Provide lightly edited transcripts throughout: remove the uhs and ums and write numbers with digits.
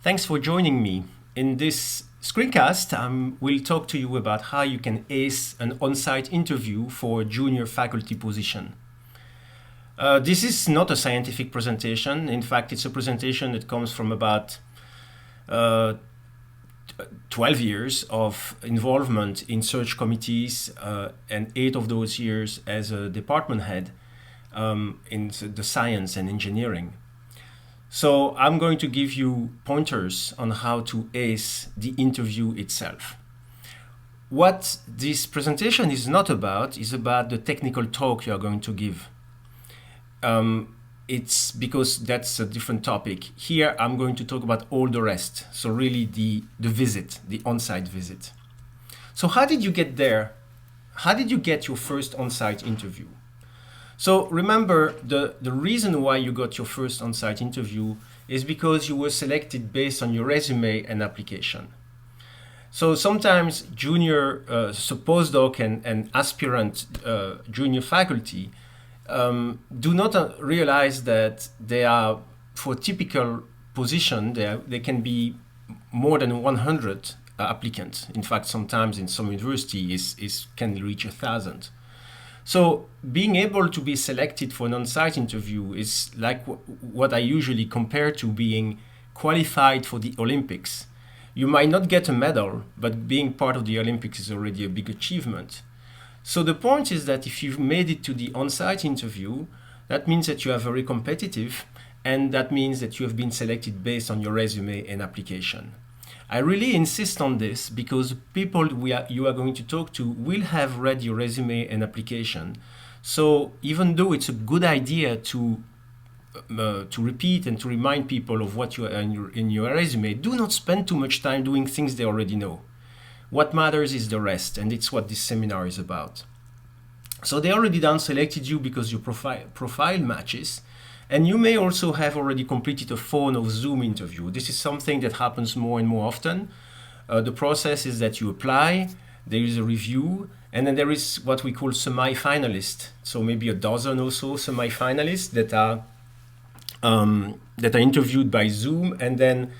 Thanks for joining me. In this screencast, we'll talk to you about how you can ace an on-site interview for a junior faculty position. This is not a scientific presentation. In fact, it's a presentation that comes from about 12 years of involvement in search committees and 8 of those years as a department head in the science and engineering. So I'm going to give you pointers on how to ace the interview itself. What this presentation is not about is about the technical talk you are going to give. It's because that's a different topic. Here I'm going to talk about all the rest. So really the visit, the on-site visit. So how did you get there? How did you get your first on-site interview? So remember, the reason why you got your first on-site interview is because you were selected based on your resume and application. So sometimes junior postdoc and aspirant junior faculty do not realize that they are, for a typical position, they can be more than 100 applicants. In fact, sometimes in some university can reach 1,000. So being able to be selected for an on-site interview is like what I usually compare to being qualified for the Olympics. You might not get a medal, but being part of the Olympics is already a big achievement. So the point is that if you've made it to the on-site interview, that means that you are very competitive, and that means that you have been selected based on your resume and application. I really insist on this because people you are going to talk to will have read your resume and application. So even though it's a good idea to repeat and to remind people of what you are in your resume, do not spend too much time doing things they already know. What matters is the rest, and it's what this seminar is about. So they already down selected you because your profile matches. And you may also have already completed a phone or Zoom interview. This is something that happens more and more often. The process is that you apply, there is a review, and then there is what we call semi-finalists. So maybe a dozen or so semi-finalists that are interviewed by Zoom, and then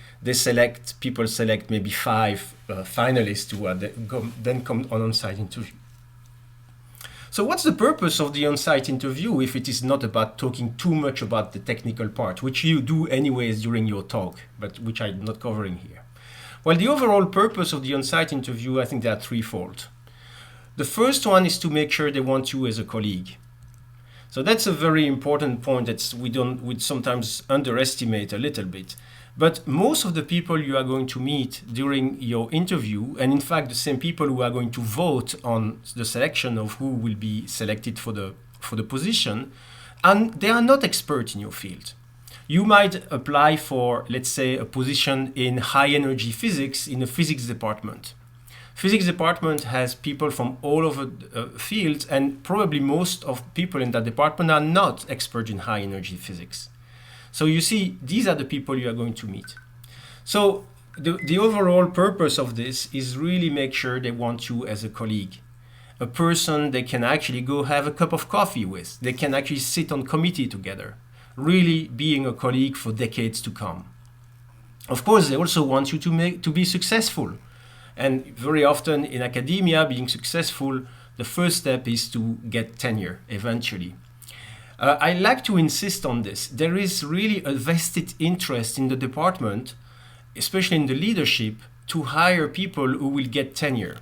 people select maybe 5 finalists who then come on on-site interview. So what's the purpose of the on-site interview if it is not about talking too much about the technical part, which you do anyways during your talk, but which I'm not covering here? Well, the overall purpose of the on-site interview, I think they are threefold. The first one is to make sure they want you as a colleague. So that's a very important point that we sometimes underestimate a little bit. But most of the people you are going to meet during your interview, and in fact the same people who are going to vote on the selection of who will be selected for the position, and they are not experts in your field. You might apply for, let's say, a position in high energy physics in a physics department. Physics department has people from all over fields, and probably most of people in that department are not experts in high energy physics. So you see, these are the people you are going to meet. So the overall purpose of this is really make sure they want you as a colleague, a person they can actually go have a cup of coffee with. They can actually sit on committee together, really being a colleague for decades to come. Of course, they also want you to be successful. And very often in academia, being successful, the first step is to get tenure eventually. I like to insist on this. There is really a vested interest in the department, especially in the leadership, to hire people who will get tenure.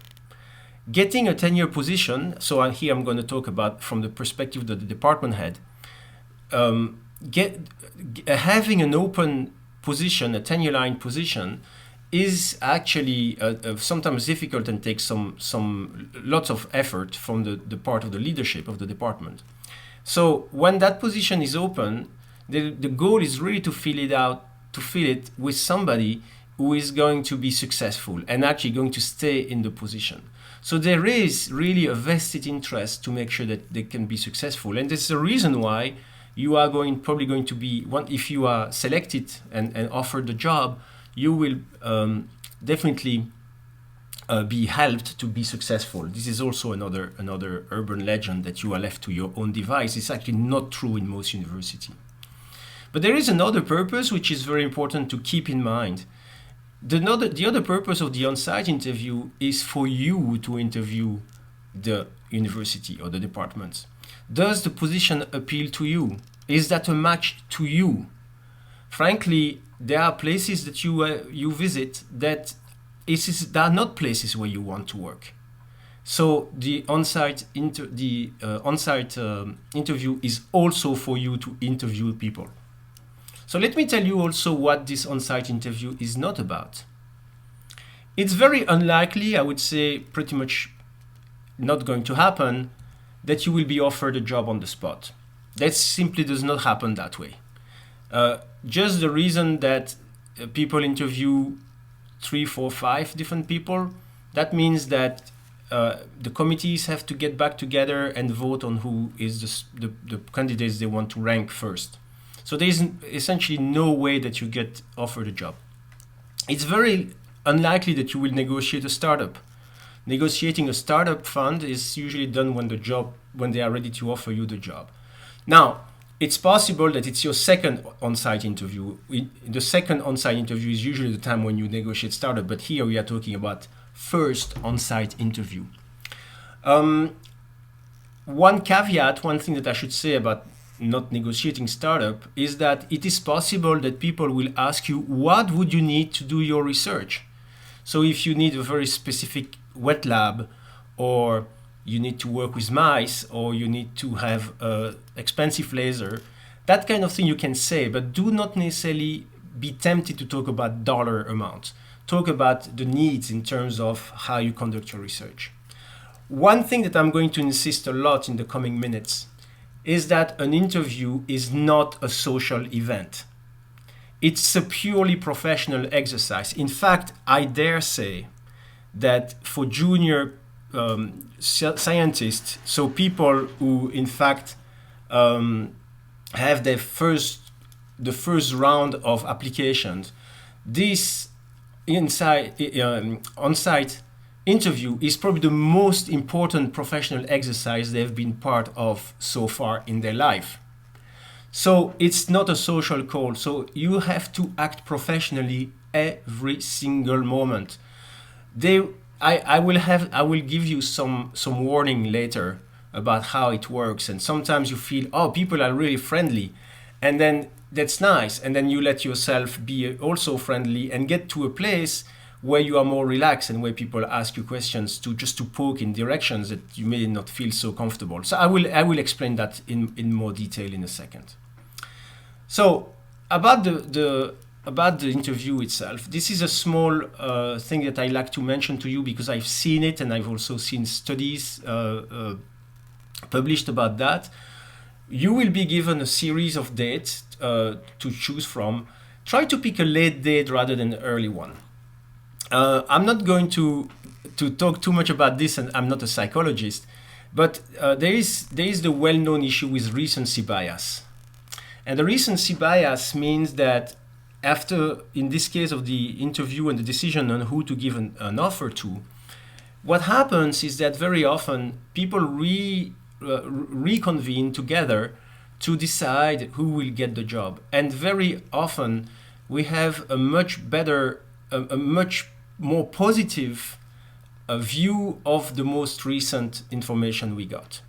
Getting a tenure position, so here I'm going to talk about from the perspective of the department head, having an open position, a tenure line position, is actually sometimes difficult and takes lots of effort from the part of the leadership of the department. So when that position is open, the goal is really to fill it with somebody who is going to be successful and actually going to stay in the position. So there is really a vested interest to make sure that they can be successful. And this is the reason why you are probably going to be, if you are selected and offered the job, you will definitely be helped to be successful. This is also another urban legend that you are left to your own device. It's actually not true in most universities. But there is another purpose which is very important to keep in mind. The other purpose of the on-site interview is for you to interview the university or the department. Does the position appeal to you? Is that a match to you? Frankly, there are places that you visit that are not places where you want to work. So the on-site interview is also for you to interview people. So let me tell you also what this on-site interview is not about. It's very unlikely, I would say pretty much not going to happen, that you will be offered a job on the spot. That simply does not happen that way. Just the reason that people interview 3, 4, 5 different people, that means that the committees have to get back together and vote on who is the candidates they want to rank first. So there is essentially no way that you get offered a job. It's very unlikely that you will negotiate a startup. Negotiating a startup fund is usually done when they are ready to offer you the job. Now, it's possible that it's your second on-site interview. The second on-site interview is usually the time when you negotiate startup, but here we are talking about first on-site interview. One caveat, one thing that I should say about not negotiating startup is that it is possible that people will ask you, what would you need to do your research? So if you need a very specific wet lab, or you need to work with mice, or you need to have an expensive laser, that kind of thing you can say, but do not necessarily be tempted to talk about dollar amounts. Talk about the needs in terms of how you conduct your research. One thing that I'm going to insist a lot in the coming minutes is that an interview is not a social event. It's a purely professional exercise. In fact, I dare say that for junior scientists, so people who in fact have the first round of applications, this on-site interview is probably the most important professional exercise they've been part of so far in their life. So it's not a social call. So you have to act professionally every single moment. I will give you some warning later about how it works. And sometimes you feel, oh, people are really friendly, and then that's nice. And then you let yourself be also friendly and get to a place where you are more relaxed and where people ask you questions just to poke in directions that you may not feel so comfortable. So I will explain that in more detail in a second. So about the interview itself, this is a small thing that I like to mention to you because I've seen it and I've also seen studies published about that. You will be given a series of dates to choose from. Try to pick a late date rather than an early one. I'm not going to talk too much about this, and I'm not a psychologist, but there is the well-known issue with recency bias. And the recency bias means that after, in this case of the interview and the decision on who to give an offer to, what happens is that very often people reconvene together to decide who will get the job. And very often we have a much more positive view of the most recent information we got.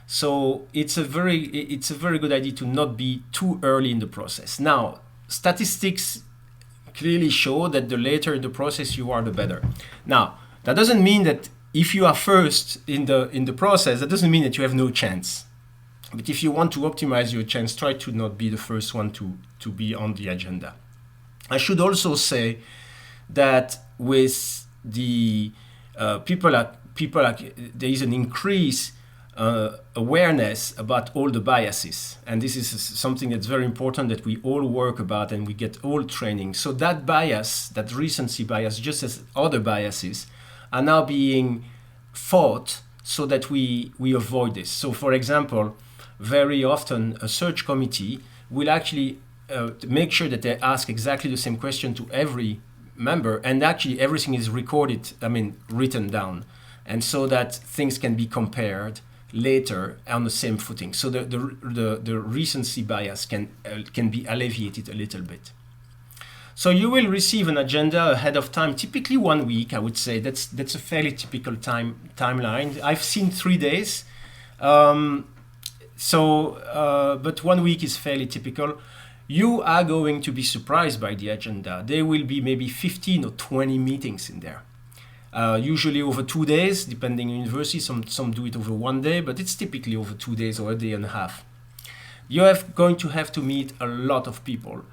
So it's a very good idea to not be too early in the process. Now, statistics clearly show that the later in the process you are, the better. Now, that doesn't mean that if you are first in the process, that doesn't mean that you have no chance. But if you want to optimize your chance, try to not be the first one to be on the agenda. I should also say that with the there is an increase awareness about all the biases, and this is something that's very important that we all work about and we get all training. So that bias, that recency bias, just as other biases, are now being fought so that we avoid this. So for example, very often a search committee will actually make sure that they ask exactly the same question to every member, and actually everything is recorded, written down, and so that things can be compared later on the same footing. So the recency bias can be alleviated a little bit. So you will receive an agenda ahead of time, typically 1 week, I would say. That's a fairly typical timeline. I've seen 3 days. But 1 week is fairly typical. You are going to be surprised by the agenda. There will be maybe 15 or 20 meetings in there. Usually over 2 days, depending on university. Some do it over 1 day, but it's typically over 2 days or a day and a half. You're going to have to meet a lot of people.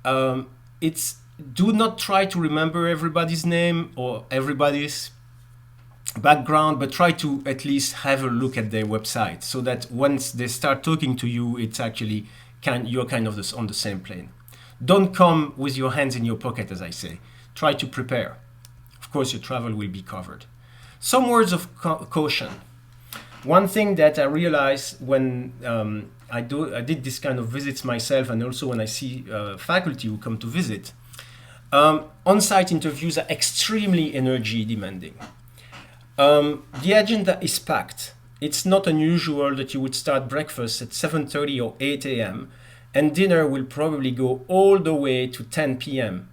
Do not try to remember everybody's name or everybody's background, but try to at least have a look at their website, so that once they start talking to you, it's actually you're kind of on the same plane. Don't come with your hands in your pocket, as I say. Try to prepare. Of course, your travel will be covered. Some words of caution. One thing that I realized when I did this kind of visits myself, and also when I see faculty who come to visit, on-site interviews are extremely energy demanding. The agenda is packed. It's not unusual that you would start breakfast at 7:30 or 8 a.m. and dinner will probably go all the way to 10 p.m.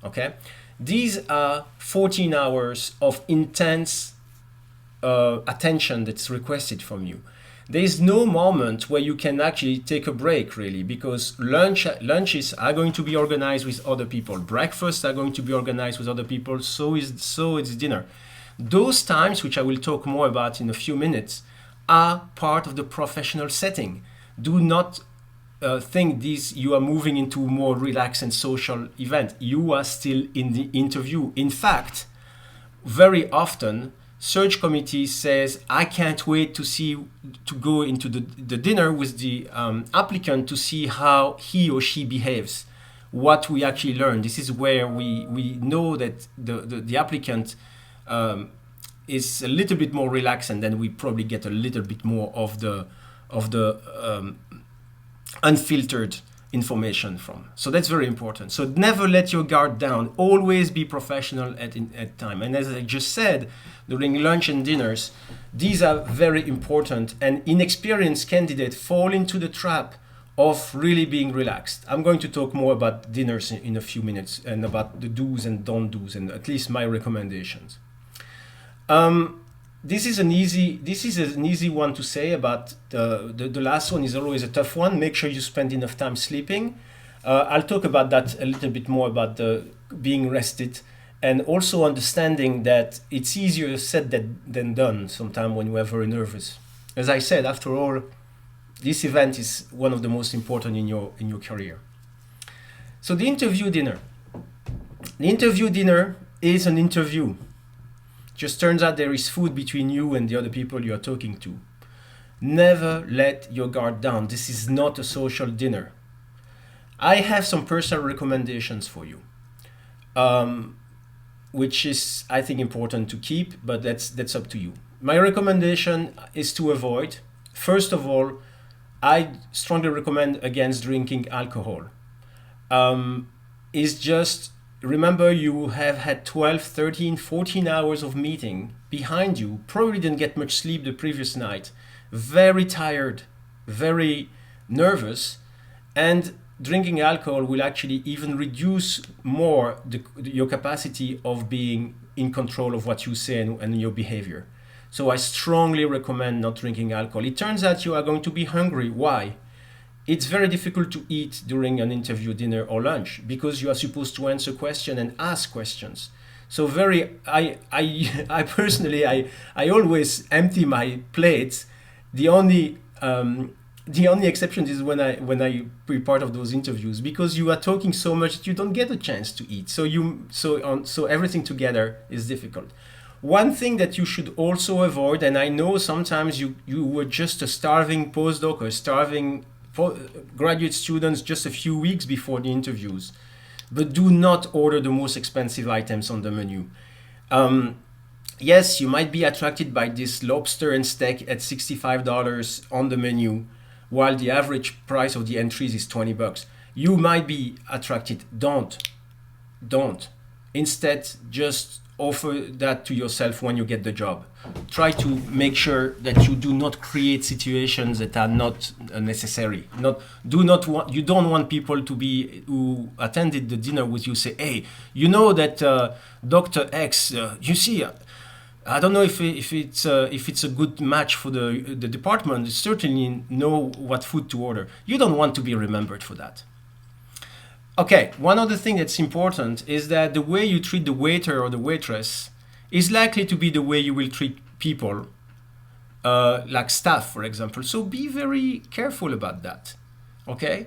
Okay? These are 14 hours of intense attention that's requested from you. There is no moment where you can actually take a break, really, because lunches are going to be organized with other people. Breakfasts are going to be organized with other people. So is dinner. Those times, which I will talk more about in a few minutes, are part of the professional setting. Do not think you are moving into a more relaxed and social event. You are still in the interview. In fact, very often, search committee says, I can't wait to go into the dinner with the applicant to see how he or she behaves, what we actually learn. This is where we know that the applicant is a little bit more relaxed, and then we probably get a little bit more of the unfiltered information from. So that's very important. So never let your guard down. Always be professional at time. And as I just said, during lunch and dinners, these are very important, and inexperienced candidates fall into the trap of really being relaxed. I'm going to talk more about dinners in a few minutes, and about the do's and don't do's, and at least my recommendations. This is an easy one to say. About the last one is always a tough one. Make sure you spend enough time sleeping. I'll talk about that a little bit more, about the being rested, and also understanding that it's easier said than done sometimes when we are very nervous. As I said, after all, this event is one of the most important in your career. So the interview dinner. The interview dinner is an interview. Just turns out there is food between you and the other people you are talking to. Never let your guard down. This is not a social dinner. I have some personal recommendations for you, which is, I think, important to keep, but that's up to you. My recommendation is to avoid, first of all, I strongly recommend against drinking alcohol. It's just, remember, you have had 12, 13, 14 hours of meeting behind you, probably didn't get much sleep the previous night, very tired, very nervous, and drinking alcohol will actually even reduce more your capacity of being in control of what you say and your behavior. So I strongly recommend not drinking alcohol. It turns out you are going to be hungry. Why? It's very difficult to eat during an interview dinner or lunch, because you are supposed to answer questions and ask questions. So I personally always empty my plates. The only exception is when I be part of those interviews, because you are talking so much that you don't get a chance to eat. So everything together is difficult. One thing that you should also avoid, and I know sometimes you were just a starving postdoc or starving graduate students just a few weeks before the interviews, but do not order the most expensive items on the menu. Yes, you might be attracted by this lobster and steak at $65 on the menu, while the average price of the entries is $20. You might be attracted. Don't. Instead, just offer that to yourself when you get the job. Try to make sure that you do not create situations that are not necessary. You don't want people to be who attended the dinner with you say, hey, you know that Dr. X, you see, I don't know if it's a good match for the department. You certainly know what food to order. You don't want to be remembered for that. Okay, one other thing that's important is that the way you treat the waiter or the waitress is likely to be the way you will treat people, like staff, for example. So be very careful about that. Okay,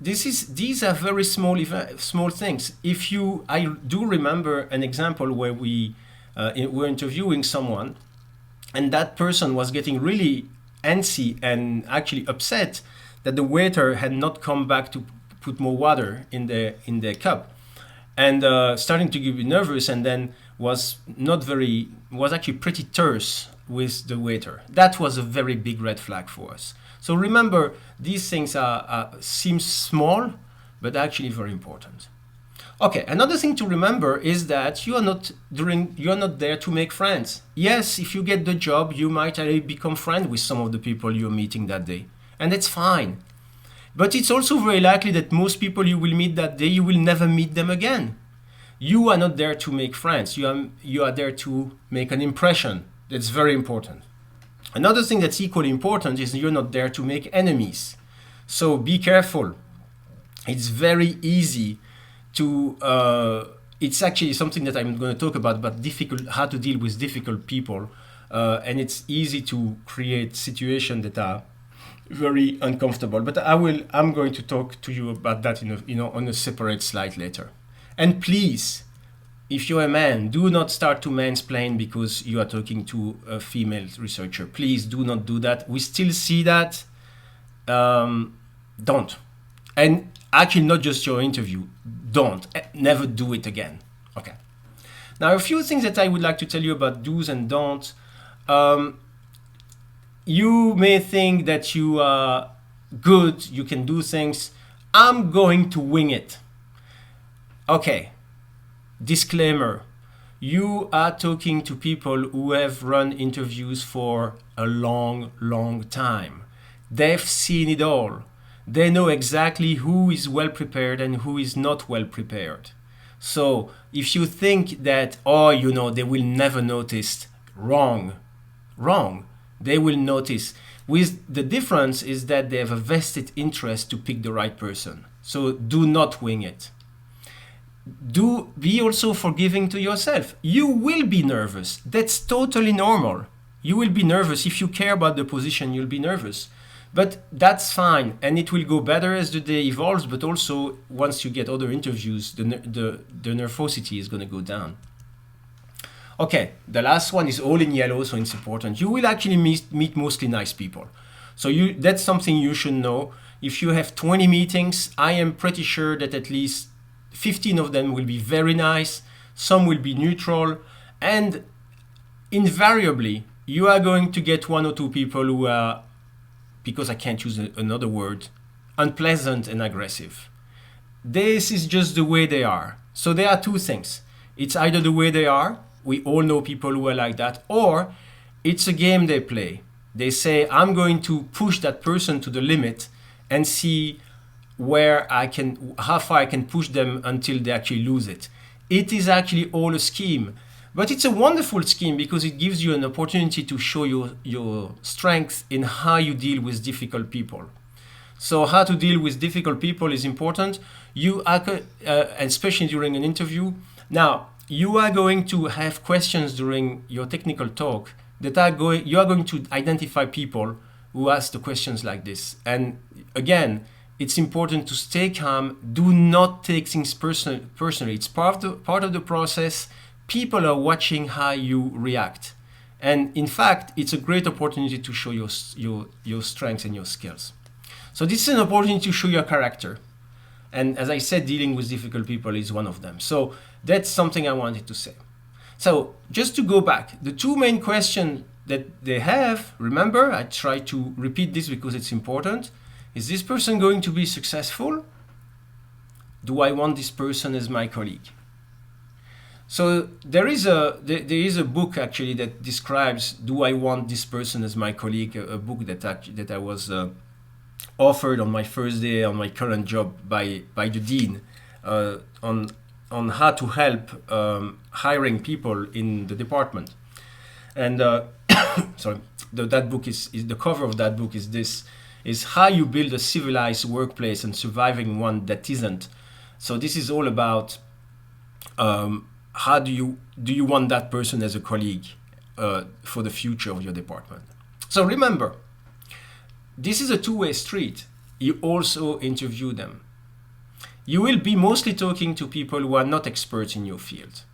these are very small things. I do remember an example where we were interviewing someone, and that person was getting really antsy and actually upset that the waiter had not come back to put more water in the cup, and starting to get nervous, and then was actually pretty terse with the waiter. That was a very big red flag for us. So remember, these things seem small, but actually very important. Okay, another thing to remember is that you are not there to make friends. Yes, if you get the job, you might become friends with some of the people you're meeting that day, and that's fine. But it's also very likely that most people you will meet that day, you will never meet them again. You are not there to make friends. You are there to make an impression. That's very important. Another thing that's equally important is you're not there to make enemies. So be careful. It's very easy to... it's actually something that I'm going to talk about how to deal with difficult people. And it's easy to create situations that are very uncomfortable, but I'm going to talk to you about that on a separate slide later. And please, if you're a man, do not start to mansplain because you are talking to a female researcher. Please do not do that. We still see that. Don't. And actually, not just your interview. Don't. Never do it again. Okay. Now, a few things that I would like to tell you about do's and don'ts. You may think that you are good, you can do things. I'm going to wing it. Okay, disclaimer. You are talking to people who have run interviews for a long, long time. They've seen it all. They know exactly who is well prepared and who is not well prepared. So if you think that, they will never notice, wrong. They will notice. With the difference is that they have a vested interest to pick the right person. So do not wing it. Be also forgiving to yourself. You will be nervous. That's totally normal. You will be nervous. If you care about the position, you'll be nervous. But that's fine, and it will go better as the day evolves, but also once you get other interviews, the nervosity is going to go down. Okay, the last one is all in yellow, so it's important. You will actually meet mostly nice people. So that's something you should know. If you have 20 meetings, I am pretty sure that at least 15 of them will be very nice, some will be neutral, and invariably, you are going to get one or two people who are, because I can't use another word, unpleasant and aggressive. This is just the way they are. So there are two things. It's either the way they are, we all know people who are like that, or it's a game they play. They say, I'm going to push that person to the limit and see how far I can push them until they actually lose it. It is actually all a scheme. But it's a wonderful scheme because it gives you an opportunity to show your strength in how you deal with difficult people. So how to deal with difficult people is important. Especially during an interview. Now, you are going to have questions during your technical talk you are going to identify people who ask the questions like this. And again, it's important to stay calm. Do not take things personally. It's part of the process. People are watching how you react. And in fact, it's a great opportunity to show your strengths and your skills. So this is an opportunity to show your character. And as I said, dealing with difficult people is one of them. So that's something I wanted to say. So just to go back, the two main questions that they have, remember, I try to repeat this because it's important. Is this person going to be successful? Do I want this person as my colleague? So there is a book actually that describes, do I want this person as my colleague? A book that I was offered on my first day on my current job by the dean, on how to help hiring people in the department. And sorry, that book is the cover of that book is how you build a civilized workplace and surviving one that isn't. So this is all about how do you want that person as a colleague for the future of your department. So remember, this is a two-way street. You also interview them. You will be mostly talking to people who are not experts in your field.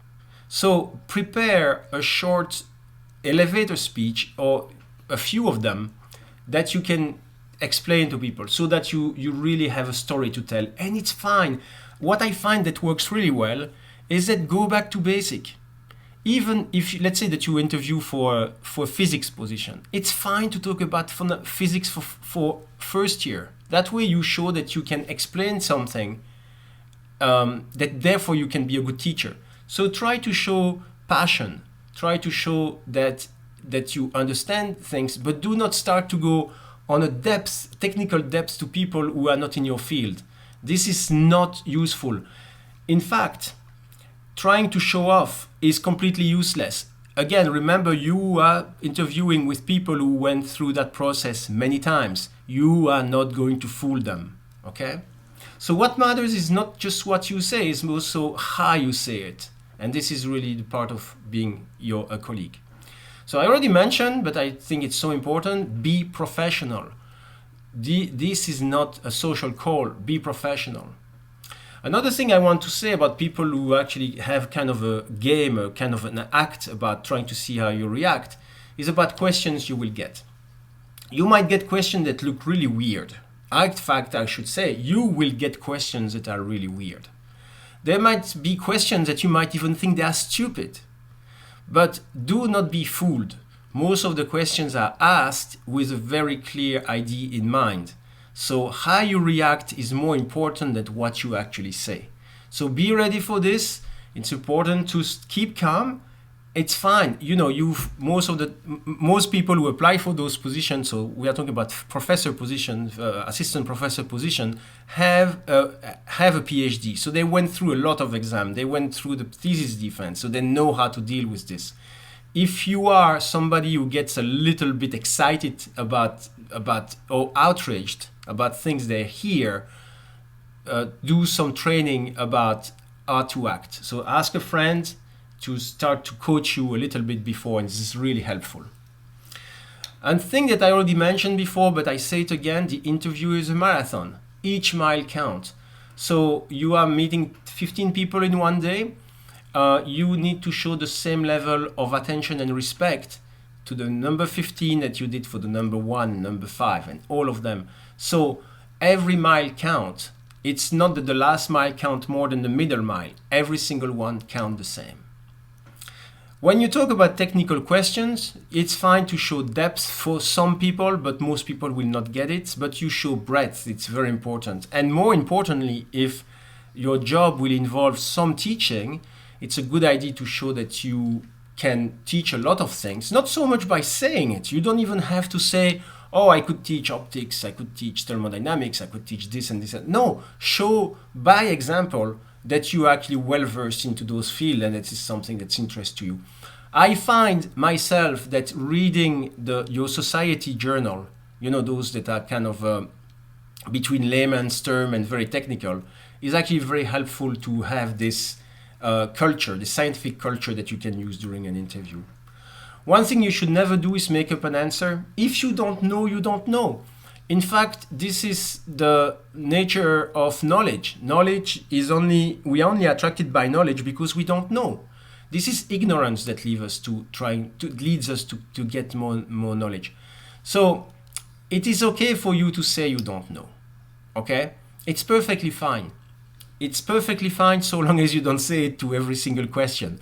So prepare a short elevator speech or a few of them that you can explain to people so that you really have a story to tell. And it's fine. What I find that works really well is that go back to basic. Even if, let's say that you interview for a physics position, it's fine to talk about physics for first year. That way you show that you can explain something, that therefore you can be a good teacher. So try to show passion. Try to show that you understand things, but do not start to go on a technical depth to people who are not in your field. This is not useful. In fact, trying to show off is completely useless. Again, remember, you are interviewing with people who went through that process many times. You are not going to fool them, okay? So what matters is not just what you say, it's also how you say it. And this is really the part of being a colleague. So I already mentioned, but I think it's so important, be professional. This is not a social call, be professional. Another thing I want to say about people who actually have kind of a game, or kind of an act about trying to see how you react, is about questions you will get. You might get questions that look really weird. In fact, I should say, you will get questions that are really weird. There might be questions that you might even think they are stupid. But do not be fooled. Most of the questions are asked with a very clear idea in mind. So how you react is more important than what you actually say. So be ready for this. It's important to keep calm. It's fine. You know, most people who apply for those positions, so we are talking about professor position, assistant professor position, have a PhD. So they went through a lot of exams. They went through the thesis defense, so they know how to deal with this. If you are somebody who gets a little bit excited about or outraged about things they hear, do some training about how to act. So ask a friend to start to coach you a little bit before, and this is really helpful. And thing that I already mentioned before, but I say it again, the interview is a marathon. Each mile counts. So you are meeting 15 people in one day. You need to show the same level of attention and respect to the number 15 that you did for the number 1, number 5, and all of them. So every mile counts. It's not that the last mile counts more than the middle mile. Every single one counts the same. When you talk about technical questions, it's fine to show depth for some people, but most people will not get it. But you show breadth, it's very important. And more importantly, if your job will involve some teaching, it's a good idea to show that you can teach a lot of things, not so much by saying it. You don't even have to say, oh, I could teach optics, I could teach thermodynamics, I could teach this and this. No, show by example that you are actually well versed into those fields and that is something that's interest to you. I find myself that reading your society journal, you know, those that are kind of between layman's term and very technical, is actually very helpful to have this culture, the scientific culture that you can use during an interview. One thing you should never do is make up an answer. If you don't know, you don't know. In fact, this is the nature of knowledge. Knowledge is we are only attracted by knowledge because we don't know. This is ignorance that leads us to get more knowledge. So it is okay for you to say you don't know. Okay? It's perfectly fine. It's perfectly fine so long as you don't say it to every single question.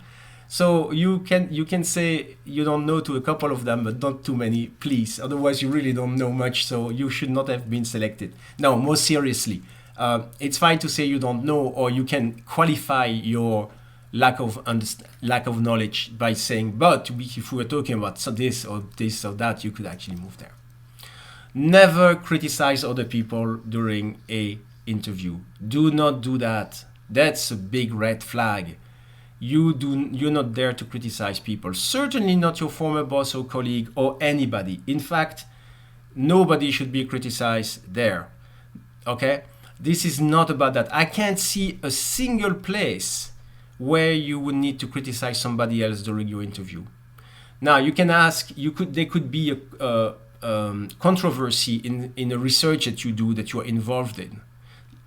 So you can say you don't know to a couple of them, but not too many, please. Otherwise, you really don't know much, so you should not have been selected. No, more seriously, it's fine to say you don't know, or you can qualify your lack of knowledge by saying, but if we were talking about this or that, you could actually move there. Never criticize other people during a interview. Do not do that. That's a big red flag. You're not there to criticize people. Certainly not your former boss or colleague or anybody. In fact, nobody should be criticized there. Okay? This is not about that. I can't see a single place where you would need to criticize somebody else during your interview. Now, you can ask, there could be a controversy in a research that you do, that you are involved in.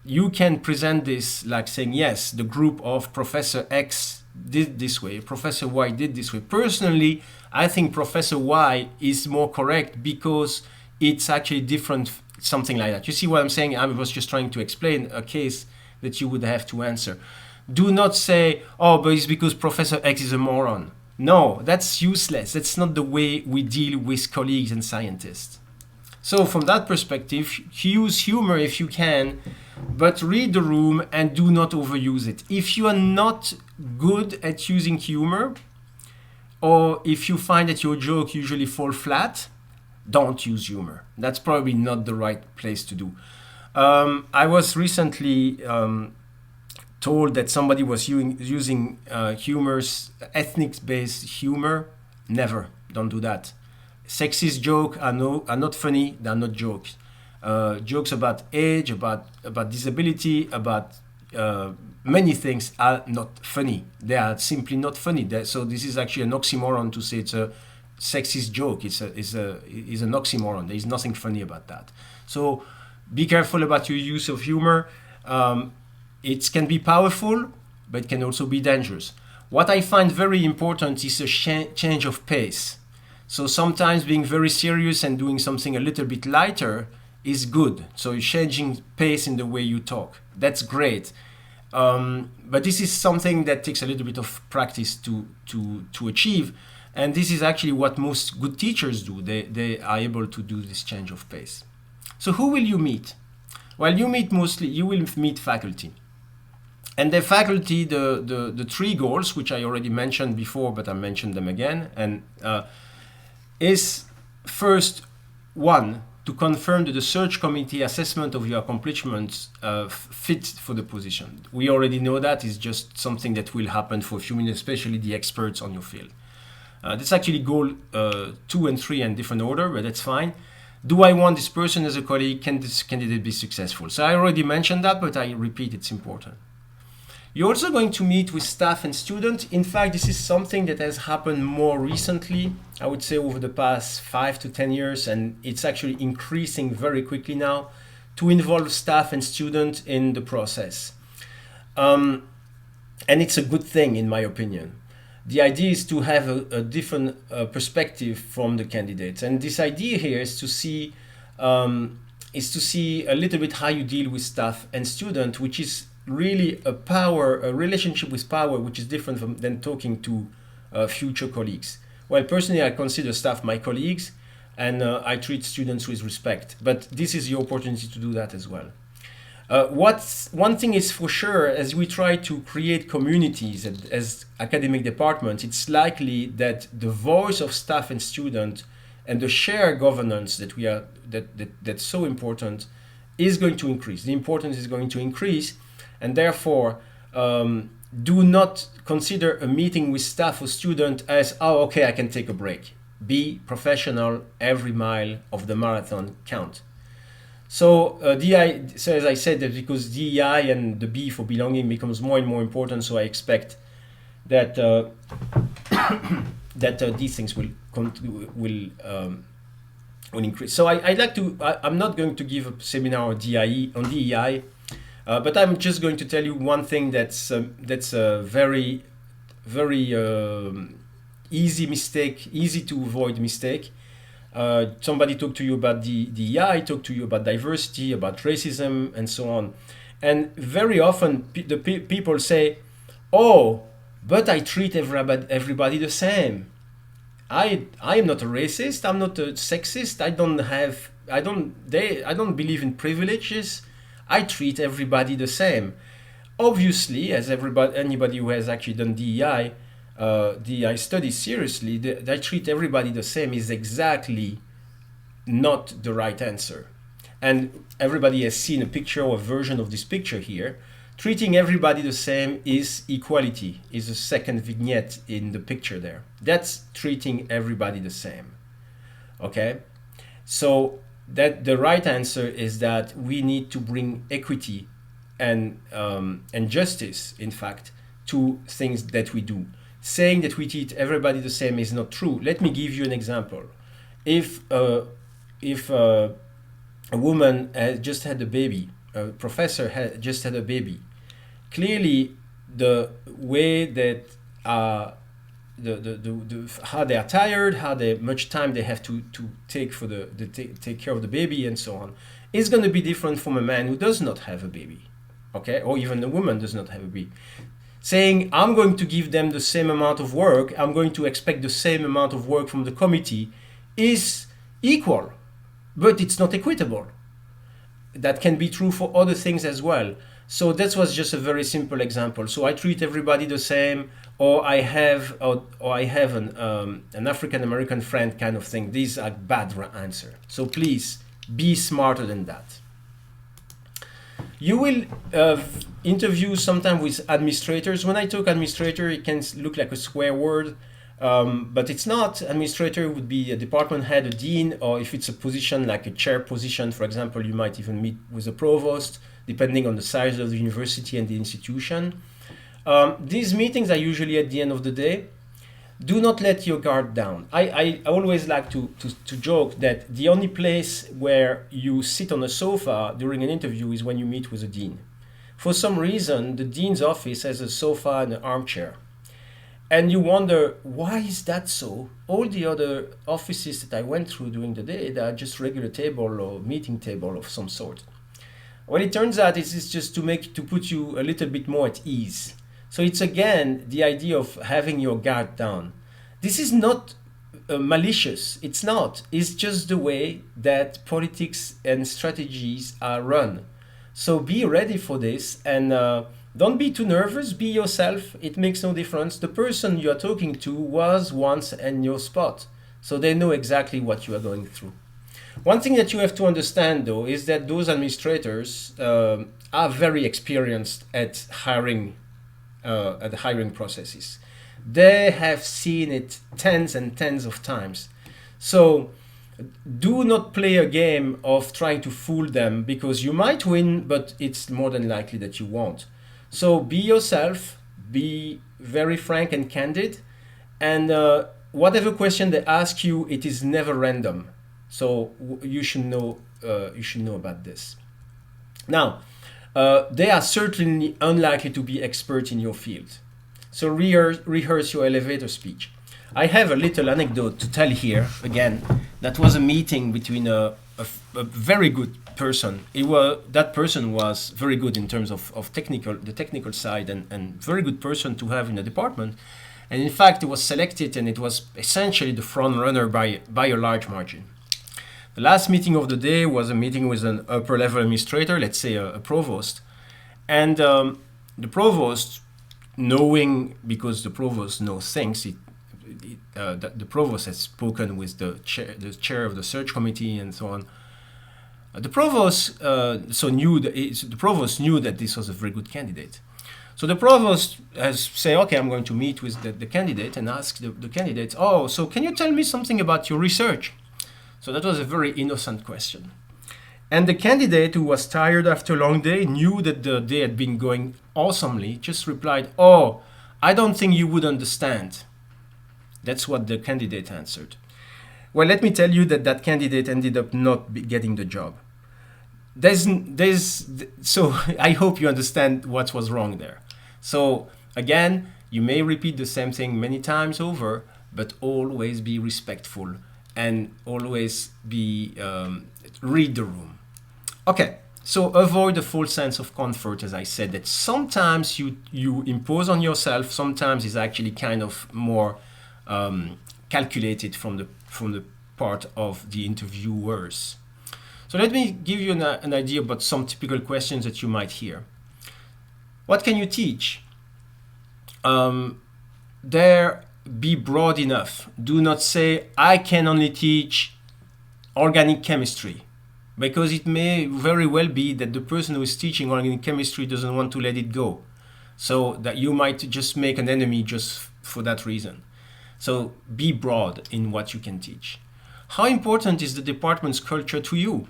You can present this like saying, yes, the group of Professor X did this way, Professor Y did this way. Personally, I think Professor Y is more correct because it's actually different, something like that. You see what I'm saying? I was just trying to explain a case that you would have to answer. Do not say, oh, but it's because Professor X is a moron. No, that's useless. That's not the way we deal with colleagues and scientists. So from that perspective, use humor if you can, but read the room and do not overuse it. If you are not good at using humor, or if you find that your joke usually fall flat, don't use humor. That's probably not the right place to do. I was recently told that somebody was using ethnic-based humor. Never, don't do that. Sexist jokes are not funny, they're not jokes. Jokes about age, about disability, about many things are not funny. They are simply not funny. So this is actually an oxymoron to say it's a sexist joke. It's an oxymoron. There is nothing funny about that. So be careful about your use of humor. It can be powerful, but it can also be dangerous. What I find very important is a change of pace. So sometimes being very serious and doing something a little bit lighter is good. So you're changing pace in the way you talk. That's great. But this is something that takes a little bit of practice to achieve. And this is actually what most good teachers do. They are able to do this change of pace. So who will you meet? Well, you will meet faculty. And the faculty, the three goals, which I already mentioned before, but I mentioned them again, and is first, one, to confirm that the search committee assessment of your accomplishments fit for the position. We already know that is just something that will happen for a few minutes, especially the experts on your field. That's actually goal 2 and 3 in different order, but that's fine. Do I want this person as a colleague? Can this candidate be successful? So I already mentioned that, but I repeat, it's important. You're also going to meet with staff and students. In fact, this is something that has happened more recently, I would say over the past 5 to 10 years, and it's actually increasing very quickly now, to involve staff and students in the process. And it's a good thing, in my opinion. The idea is to have a different perspective from the candidates. And this idea here is to see a little bit how you deal with staff and student, which is really a relationship with power, which is different than talking to future colleagues. Well, personally, I consider staff my colleagues, and I treat students with respect. But this is your opportunity to do that as well. One thing is for sure, as we try to create communities as academic departments, it's likely that the voice of staff and student and the shared governance that's so important is going to increase. The importance is going to increase, and therefore do not consider a meeting with staff or student as, oh, okay, I can take a break. Be professional. Every mile of the marathon count. So so as I said, that because DEI and the B for belonging becomes more and more important, so I expect that these things will increase. So I'm not going to give a seminar on DEI, but I'm just going to tell you one thing that's a very, very easy to avoid mistake. Somebody talked to you about DEI, talked to you about diversity, about racism, and so on. And very often people say, oh, but I treat everybody the same. I am not a racist, I'm not a sexist, I don't believe in privileges, I treat everybody the same. Obviously, as anybody who has actually done DEI studies seriously, they treat everybody the same is exactly not the right answer. And everybody has seen a picture or a version of this picture here. Treating everybody the same is equality, is a second vignette in the picture there. That's treating everybody the same. Okay? So that the right answer is that we need to bring equity and justice, in fact, to things that we do. Saying that we treat everybody the same is not true. Let me give you an example. If a woman has just had a baby, a professor had just had a baby, clearly the way that how they are tired, how much time they have to take for take care of the baby and so on, is going to be different from a man who does not have a baby, okay, or even a woman does not have a baby. Saying I'm going to give them the same amount of work, I'm going to expect the same amount of work from the committee, is equal, but it's not equitable. That can be true for other things as well. So that was just a very simple example. So I treat everybody the same, or I have an African American friend kind of thing. These are bad answers. So please be smarter than that. You will interview sometimes with administrators. When I talk administrator, it can look like a swear word, but it's not. Administrator would be a department head, a dean, or if it's a position like a chair position, for example, you might even meet with a provost, depending on the size of the university and the institution. These meetings are usually at the end of the day. Do not let your guard down. I always like to joke that the only place where you sit on a sofa during an interview is when you meet with a dean. For some reason, the dean's office has a sofa and an armchair. And you wonder, why is that so? All the other offices that I went through during the day, they are just regular table or meeting table of some sort. Well, it turns out it's just to put you a little bit more at ease. So it's again the idea of having your guard down. This is not malicious. It's not. It's just the way that politics and strategies are run. So be ready for this and don't be too nervous. Be yourself. It makes no difference. The person you are talking to was once in your spot. So they know exactly what you are going through. One thing that you have to understand, though, is that those administrators are very experienced at hiring processes. They have seen it tens and tens of times. So do not play a game of trying to fool them, because you might win, but it's more than likely that you won't. So be yourself, be very frank and candid, and whatever question they ask you, it is never random. So you should know about this. Now, they are certainly unlikely to be expert in your field. So rehearse your elevator speech. I have a little anecdote to tell here. Again, that was a meeting between a very good person. That person was very good in terms of the technical side, and very good person to have in the department. And in fact, it was selected, and it was essentially the front runner by a large margin. The last meeting of the day was a meeting with an upper level administrator, let's say a provost. And the provost, knowing, because the provost knows things, the provost has spoken with the chair of the search committee and so on. The provost knew that this was a very good candidate. So the provost has say, okay, I'm going to meet with the candidate and ask the candidate, oh, so can you tell me something about your research? So that was a very innocent question. And the candidate, who was tired after a long day, knew that the day had been going awesomely, just replied, oh, I don't think you would understand. That's what the candidate answered. Well, let me tell you that candidate ended up not getting the job. So I hope you understand what was wrong there. So again, you may repeat the same thing many times over, but always be respectful and always read the room. Okay, so avoid a false sense of comfort, as I said, that sometimes you impose on yourself, sometimes is actually kind of more calculated from the part of the interviewers. So let me give you an idea about some typical questions that you might hear. What can you teach? There, be broad enough. Do not say, I can only teach organic chemistry, because it may very well be that the person who is teaching organic chemistry doesn't want to let it go. So that you might just make an enemy just for that reason. So be broad in what you can teach. How important is the department's culture to you?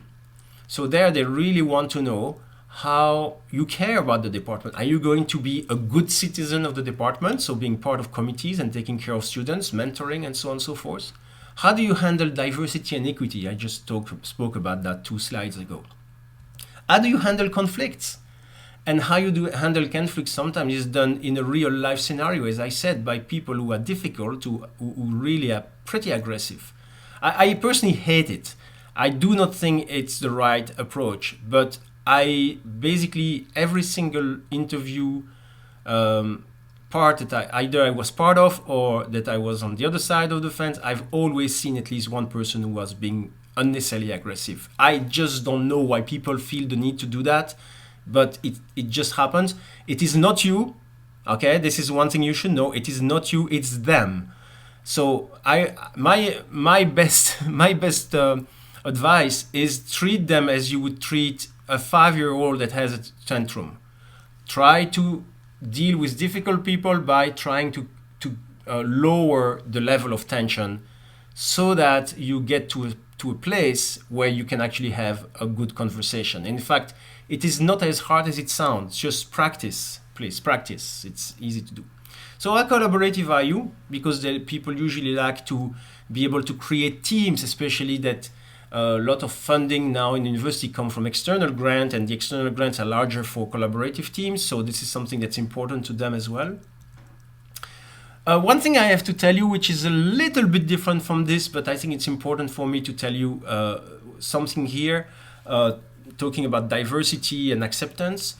So there they really want to know how you care about the department. Are you going to be a good citizen of the department? So being part of committees and taking care of students, mentoring, and so on and so forth. How do you handle diversity and equity? I just spoke about that 2 slides ago. How do you handle conflicts? And how you do handle conflicts sometimes is done in a real life scenario, as I said, by people who are difficult, who really are pretty aggressive. I personally hate it. I do not think it's the right approach, but I basically, every single interview part that either I was part of or that I was on the other side of the fence, I've always seen at least one person who was being unnecessarily aggressive. I just don't know why people feel the need to do that, but it just happens. It is not you, okay? This is one thing you should know. It is not you, it's them. So my best advice is treat them as you would treat a 5-year-old that has a tantrum. Try to deal with difficult people by trying to lower the level of tension so that you get to a place where you can actually have a good conversation. In fact, it is not as hard as it sounds. Just practice, please, practice. It's easy to do. So how collaborative are you? Because the people usually like to be able to create teams, especially that a lot of funding now in university come from external grant, and the external grants are larger for collaborative teams. So this is something that's important to them as well. One thing I have to tell you, which is a little bit different from this, but I think it's important for me to tell you something here, talking about diversity and acceptance.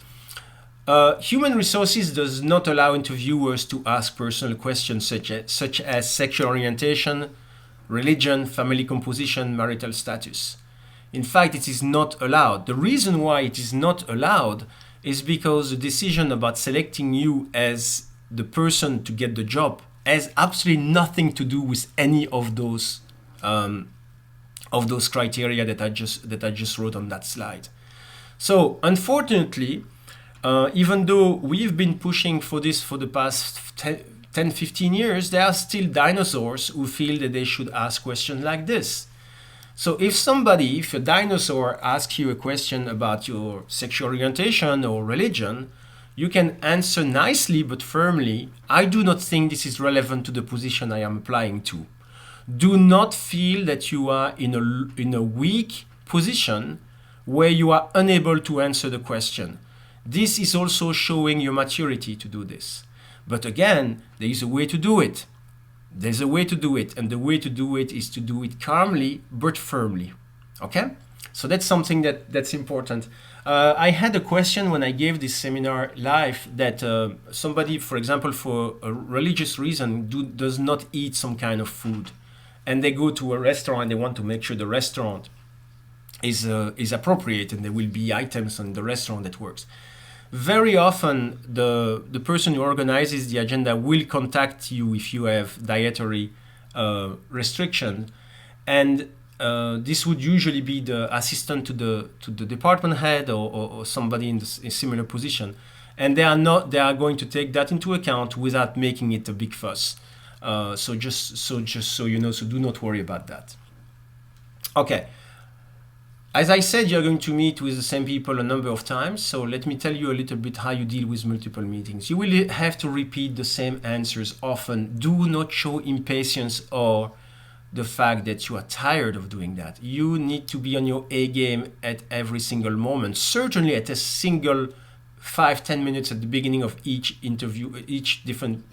Human resources does not allow interviewers to ask personal questions such as sexual orientation, religion, family composition, marital status. In fact, it is not allowed. The reason why it is not allowed is because the decision about selecting you as the person to get the job has absolutely nothing to do with any of those criteria that I just wrote on that slide. So unfortunately, even though we've been pushing for this for the past 10-15 years, there are still dinosaurs who feel that they should ask questions like this. So if a dinosaur asks you a question about your sexual orientation or religion, you can answer nicely but firmly, I do not think this is relevant to the position I am applying to. Do not feel that you are in a weak position where you are unable to answer the question. This is also showing your maturity to do this. But again, there is a way to do it. There's a way to do it, and the way to do it is to do it calmly but firmly. Okay? So that's something that's important. I had a question when I gave this seminar live that somebody, for example, for a religious reason, does not eat some kind of food. And they go to a restaurant and they want to make sure the restaurant is appropriate and there will be items in the restaurant that works. Very often, the person who organizes the agenda will contact you if you have dietary restriction, and this would usually be the assistant to the department head or somebody in a similar position, and they are going to take that into account without making it a big fuss. So just so you know, so do not worry about that. Okay. As I said, you're going to meet with the same people a number of times, so let me tell you a little bit how you deal with multiple meetings. You will have to repeat the same answers often. Do not show impatience or the fact that you are tired of doing that. You need to be on your A game at every single moment, certainly at a single 5-10 minutes at the beginning of each interview, each different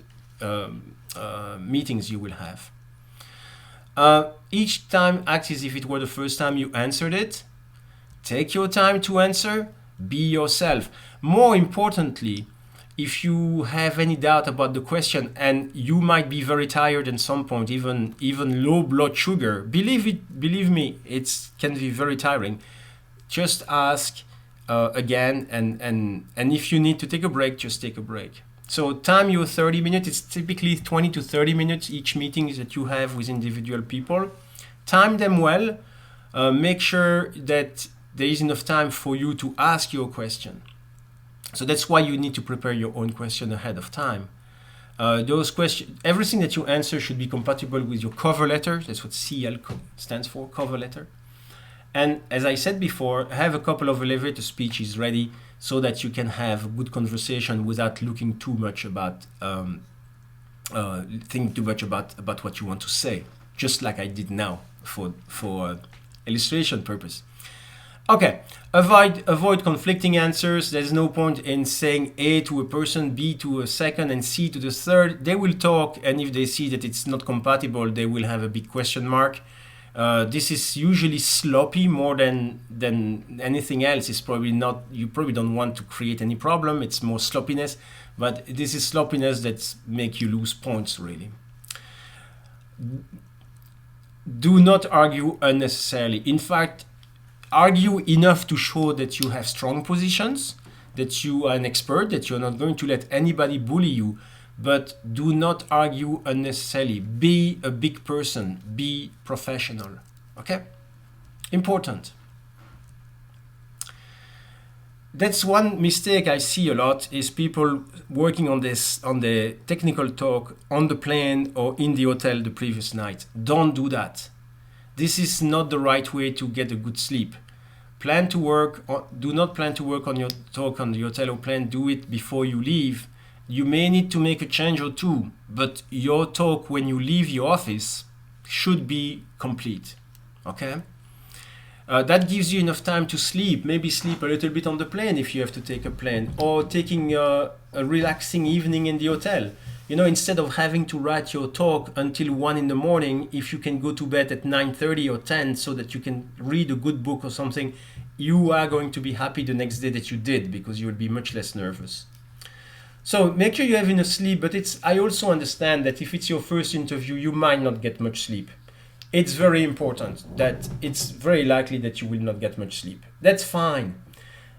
meetings you will have. Each time act as if it were the first time you answered it. Take your time to answer. Be yourself. More importantly, if you have any doubt about the question, and you might be very tired at some point, even low blood sugar, believe me, it can be very tiring. Just ask again, and if you need to take a break, just take a break. So time your 30 minutes. It's typically 20 to 30 minutes each meeting that you have with individual people. Time them well. Make sure that there is enough time for you to ask your question. So that's why you need to prepare your own question ahead of time. Those questions, everything that you answer should be compatible with your cover letter. That's what CL stands for, cover letter. And as I said before, have a couple of elevator speeches ready so that you can have a good conversation without looking too much about, thinking too much about what you want to say, just like I did now for illustration purpose. Okay, avoid conflicting answers. There's no point in saying A to a person, B to a second, and C to the third. They will talk, and if they see that it's not compatible, they will have a big question mark. This is usually sloppy more than anything else. It's probably not, you probably don't want to create any problem. It's more sloppiness, but this is sloppiness that make you lose points, really. Do not argue unnecessarily. In fact, argue enough to show that you have strong positions, that you are an expert, that you're not going to let anybody bully you, but do not argue unnecessarily. Be a big person, be professional, okay? Important. That's one mistake I see a lot, is people working on this, on the technical talk on the plane or in the hotel the previous night. Don't do that. This is not the right way to get a good sleep. Plan to work, do not plan to work on your talk on the hotel or plane. Do it before you leave. You may need to make a change or two, but your talk when you leave your office should be complete, okay? That gives you enough time to sleep, maybe sleep a little bit on the plane if you have to take a plane, or taking a relaxing evening in the hotel. You know, instead of having to write your talk until 1 in the morning, if you can go to bed at 9:30 or 10 so that you can read a good book or something, you are going to be happy the next day that you did, because you will be much less nervous. So make sure you have enough sleep, but I also understand that if it's your first interview, you might not get much sleep. It's very important that it's very likely that you will not get much sleep. That's fine.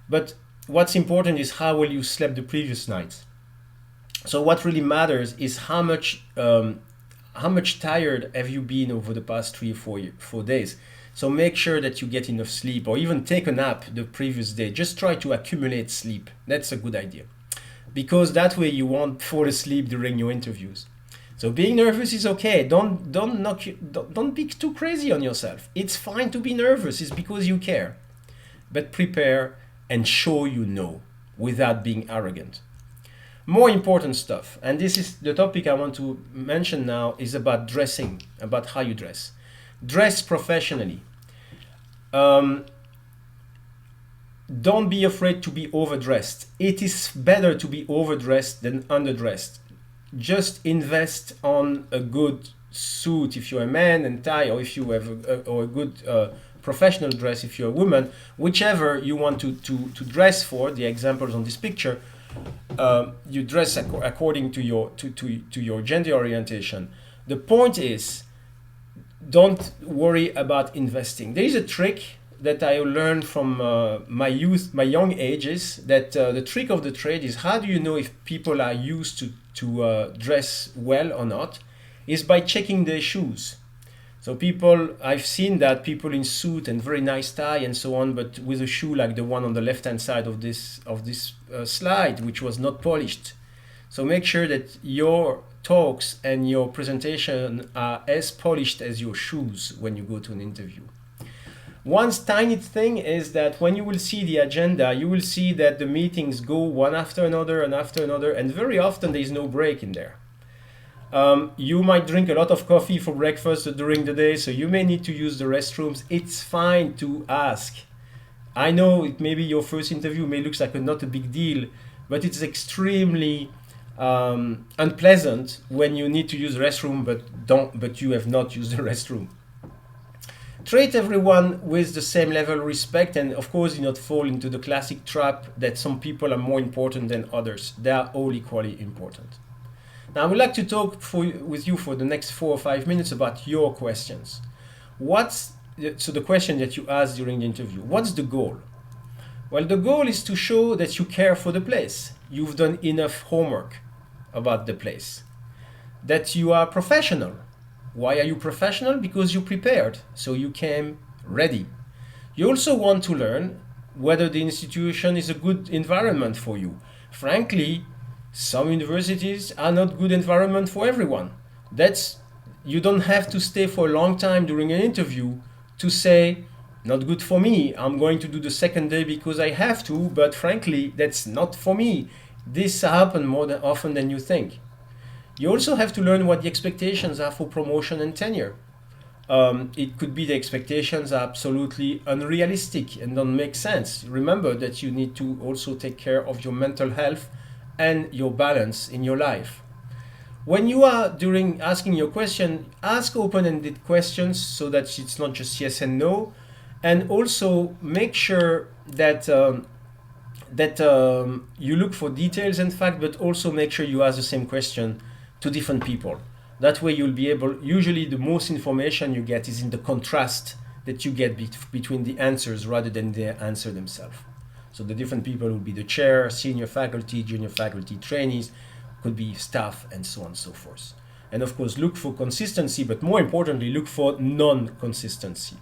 But what's important is how well you slept the previous night. So what really matters is how much tired have you been over the past 3 or 4 days. So make sure that you get enough sleep, or even take a nap the previous day. Just try to accumulate sleep. That's a good idea, because that way you won't fall asleep during your interviews. So being nervous is okay. Don't be too crazy on yourself. It's fine to be nervous. It's because you care. But prepare and show you know without being arrogant. More important stuff, and this is the topic I want to mention now, is about dressing, about how you dress. Dress professionally. Don't be afraid to be overdressed. It is better to be overdressed than underdressed. Just invest on a good suit if you're a man, and tie, or if you have a good professional dress if you're a woman, whichever you want to dress for. The examples on this picture, you dress according to your gender orientation. The point is, don't worry about investing. There is a trick that I learned from my young ages, that the trick of the trade is, how do you know if people are used to dress well or not, is by checking their shoes. So I've seen that people in suit and very nice tie and so on, but with a shoe like the one on the left-hand side of this slide, which was not polished. So make sure that your talks and your presentation are as polished as your shoes when you go to an interview. One tiny thing is that when you will see the agenda, you will see that the meetings go one after another and after another, and very often there is no break in there. You might drink a lot of coffee for breakfast during the day, so you may need to use the restrooms. It's fine to ask. I know it maybe your first interview may look like not a big deal, but it's extremely unpleasant when you need to use the restroom, but you have not used the restroom. Treat everyone with the same level of respect, and of course do not fall into the classic trap that some people are more important than others. They are all equally important. Now I would like to talk with you for the next 4 or 5 minutes about your questions. So the question that you asked during the interview, what's the goal? Well, the goal is to show that you care for the place. You've done enough homework about the place. That you are professional. Why are you professional? Because you prepared, so you came ready. You also want to learn whether the institution is a good environment for you. Frankly, some universities are not good environment for everyone. You don't have to stay for a long time during an interview to say, not good for me, I'm going to do the second day because I have to, but frankly, that's not for me. This happens more often than you think. You also have to learn what the expectations are for promotion and tenure. It could be the expectations are absolutely unrealistic and don't make sense. Remember that you need to also take care of your mental health and your balance in your life. When you are during asking your question, ask open-ended questions so that it's not just yes and no, and also make sure that you look for details and fact, but also make sure you ask the same question to different people. That way you'll be able, usually the most information you get is in the contrast that you get between the answers rather than the answer themselves. So the different people will be the chair, senior faculty, junior faculty, trainees, could be staff, and so on and so forth. And of course, look for consistency, but more importantly, look for non-consistency.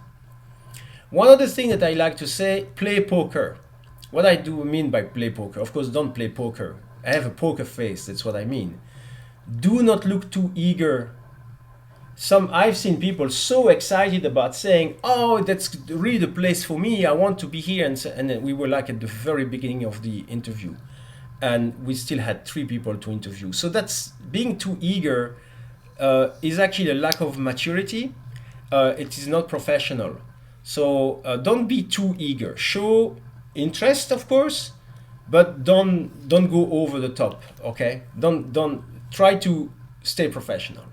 One other thing that I like to say, play poker. What I do mean by play poker, of course, don't play poker. I have a poker face, that's what I mean. Do not look too eager. I've seen people so excited about saying, oh, that's really the place for me, I want to be here, and we were like at the very beginning of the interview, and we still had 3 people to interview. So that's being too eager is actually a lack of maturity. It is not professional. So don't be too eager. Show interest, of course, but don't go over the top. Okay? Don't try to stay professional.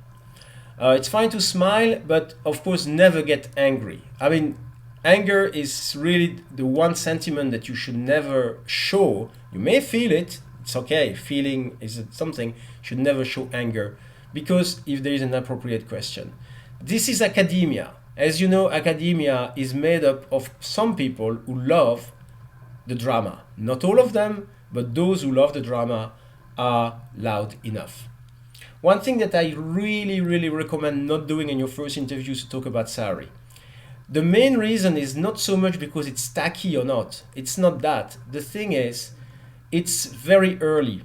It's fine to smile, but of course never get angry. I mean, anger is really the one sentiment that you should never show. You may feel it, it's okay, feeling is something, you should never show anger, because if there is an appropriate question. This is academia. As you know, academia is made up of some people who love the drama. Not all of them, but those who love the drama are loud enough. One thing that I really, really recommend not doing in your first interview is to talk about salary. The main reason is not so much because it's tacky or not. It's not that. The thing is, it's very early.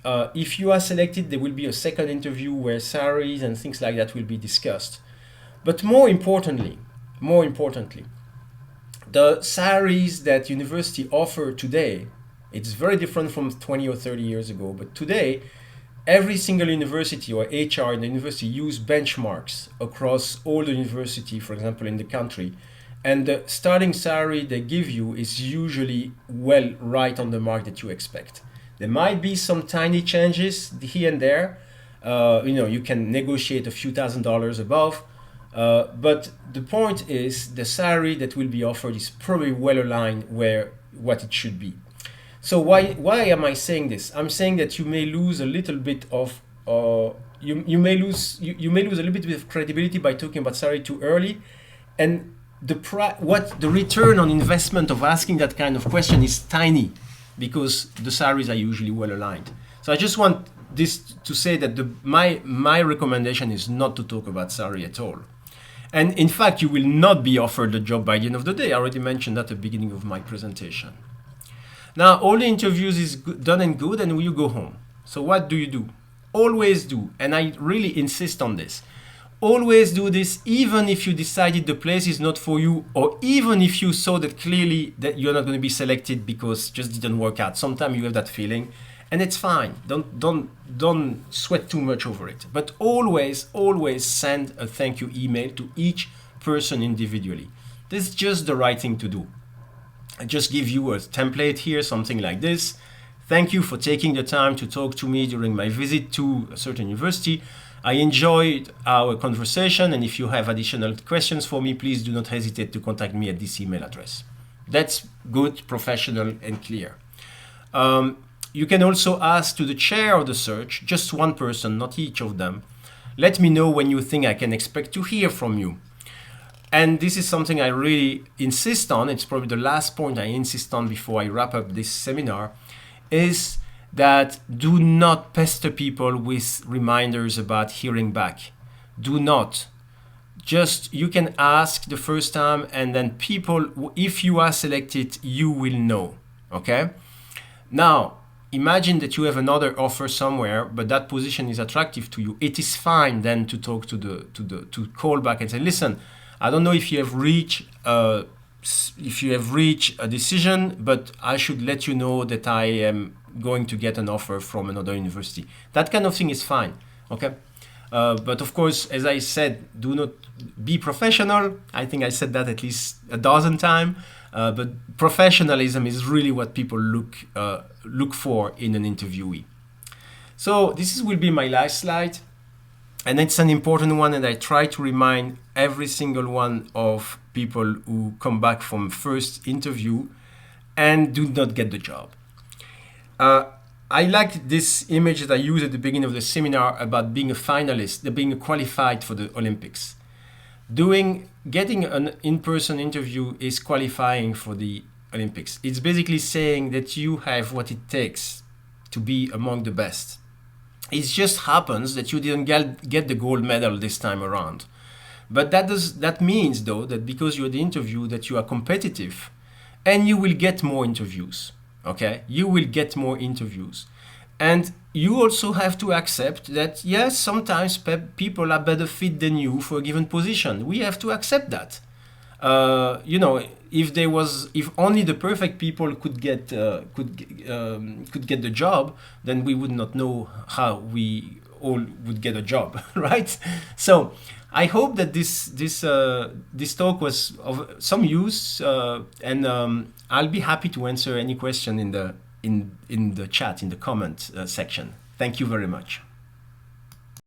If you are selected, there will be a second interview where salaries and things like that will be discussed. But more importantly, the salaries that university offer today, it's very different from 20 or 30 years ago, but today, every single university or HR in the university use benchmarks across all the university, for example, in the country. And the starting salary they give you is usually well right on the mark that you expect. There might be some tiny changes here and there. You can negotiate a few $1,000s above. But the point is the salary that will be offered is probably well aligned where what it should be. So why am I saying this? I'm saying that you may lose a little bit of you may lose a little bit of credibility by talking about salary too early, and the return on investment of asking that kind of question is tiny because the salaries are usually well aligned. So I just want this to say that my recommendation is not to talk about salary at all. And in fact, you will not be offered the job by the end of the day. I already mentioned that at the beginning of my presentation. Now, all the interviews is done and good, and you go home. So what do you do? Always do, and I really insist on this. Always do this, even if you decided the place is not for you, or even if you saw that clearly that you're not going to be selected because it just didn't work out. Sometimes you have that feeling, and it's fine. Don't sweat too much over it. But always send a thank you email to each person individually. This is just the right thing to do. I just give you a template here, something like this. Thank you for taking the time to talk to me during my visit to a certain university. I enjoyed our conversation, and if you have additional questions for me, please do not hesitate to contact me at this email address. That's good, professional, and clear. You can also ask to the chair of the search, just one person, not each of them. Let me know when you think I can expect to hear from you. And this is something I really insist on. It's probably the last point I insist on before I wrap up this seminar, is that do not pester people with reminders about hearing back. Do not. Just, you can ask the first time, and then people, if you are selected, you will know. Okay? Now, imagine that you have another offer somewhere, but that position is attractive to you. It is fine then to talk to call back and say, listen, I don't know if you have reached a decision, but I should let you know that I am going to get an offer from another university. That kind of thing is fine. Okay. But of course, as I said, do not be professional. I think I said that at least a dozen times. But professionalism is really what people look for in an interviewee. So this will be my last slide. And it's an important one, and I try to remind every single one of people who come back from first interview and do not get the job. I like this image that I used at the beginning of the seminar about being a finalist, being qualified for the Olympics. Getting an in-person interview is qualifying for the Olympics. It's basically saying that you have what it takes to be among the best. It just happens that you didn't get the gold medal this time around. But that means, though, that because you're the interview, that you are competitive, and you will get more interviews. Okay? You will get more interviews. And you also have to accept that, yes, sometimes people are better fit than you for a given position. We have to accept that. If only the perfect people could get the job, then we would not know how we all would get a job, right? So I hope that this talk was of some use, and I'll be happy to answer any question in the chat, in the comment section. Thank you very much.